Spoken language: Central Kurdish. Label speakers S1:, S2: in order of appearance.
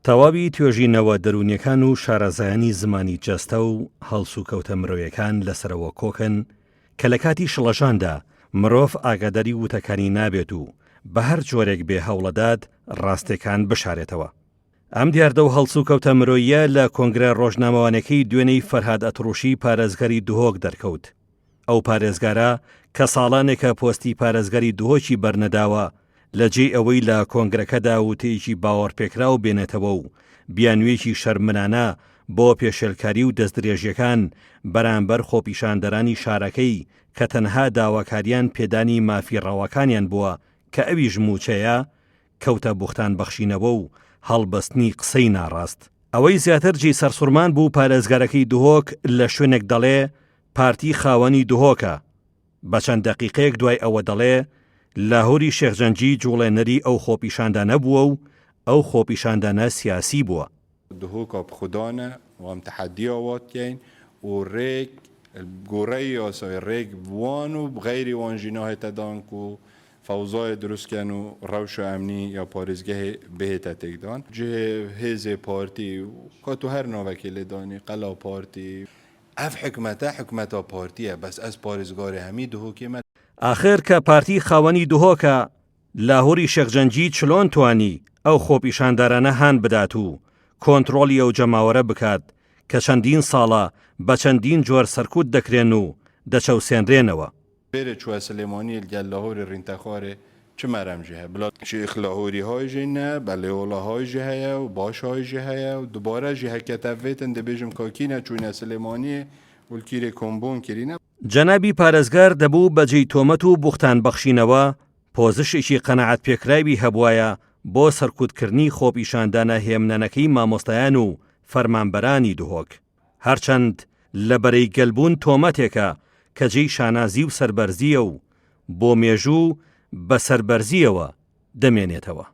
S1: تەواوی توێژینەوە دەرونیەکان و شارەزایانی زمانی جەستە و هەڵس و کەوتە مرۆیەکان لەسەرەوە کۆکن کە لە کاتی شڵەشاندا مرۆڤ ئاگاداری وتەکانی نابێت و بە هەر جۆرێک بێ هەوڵەدات ڕاستیەکان بشارێتەوە. ئەم دیاردە و هەڵس و کەوتە مرۆیە لە کۆنگرە ڕۆژنامەوانەکەی دوێنەی فەرهاد ئەتڕوشی پارێزگەری دهۆک دەرکەوت. ئەو پارێزگارە کە ساڵانێکە پۆستی پارێزگەری دهۆکی بەرنەداوە لەجێ ئەوەی لە کۆنگرەکەدا وتەیەکی باوەڕپێکرا و بێنێتەوە و بیانوێکی شەرمنانە بۆ پێشێلکاری و دەستدرێژیەکان بەرامبەر خۆپیشاندەرانی شارەکەی کە تەنها داواکاریان پێدانی مافیڕەوەکانیان بووە کە ئەویش موچەیە کەوتە بوختان بەخشینەوە و هەڵبەستنی قسەی ناڕاست. ئەوەی زیاتر جێی سەرسوورمان بوو پارێزگارەکەی دهۆک لە شوێنێک دەڵێ پارتی خاوەنی دهۆکە، بە چەند دەقیقەیەک دوای ئەوە دەڵێ لاهوری شێخجەنجی جوڵێنەری ئەو خۆپیشاندانە بووە و ئەو خۆپیشاندانە سیاسی بووە.
S2: دهۆکە بخودانە وام تحدیە واتیین و ڕێک گۆڕەی یاسای ڕێک بوان و غەیری وانژینا هێتە دانک و فەوزای دروستکەن و ڕەوشە ئەمنی یا پارێزگەهێ بهێتە تێکدان جێ هێزێ پارتی و کاتو هەر ناوەکی لێدانی قەلا پارتی ئەف حکومەتە پارتیە بەس ئەس پارێزگاری هەمی دهۆکێمە.
S1: ئاخر کە پارتی خاوەنی دهۆکە لاهوری شێخجەنجی چلۆن توانی ئەو خۆپیشاندارانە هان بدات و کۆنتڕۆلی ئەو جەماوەرە بکات کە چەندین ساڵە بە چەندین جۆر سەرکوت دەکرێن و دەچەوسێنرێنەوە.
S2: بێرە چوە سلێمانی گەل لاهوری ڕینتەخوارێ چ مەرەمژی هەیە بڵات شێخ لاهوری هایژێنە بە لێوڵەهایژی هەیە و باشهایژی هەیە و دوبارەژی هەکەتەڤێتن دەبێژم کاکینە چوونە سلێمانی ولکیرێ کۆمبۆن کرینە.
S1: جەنابی پارێزگار دەبوو بەجێی تۆمەت و بوختان بەخشینەوە پۆزیشێکی قەنەعەت پێکراوی هەبوایە بۆ سەرکوتکردنی خۆپیشاندانە هێمنەنەکەی مامۆستایان و فەرمانبەرانی دهۆک، هەرچەند لە بەرەی گەلبوون تۆمەتێکە کە جێی شانازی و سەربەرزیە و بۆ مێژوو بە سەربەرزیەوە دەمێنێتەوە.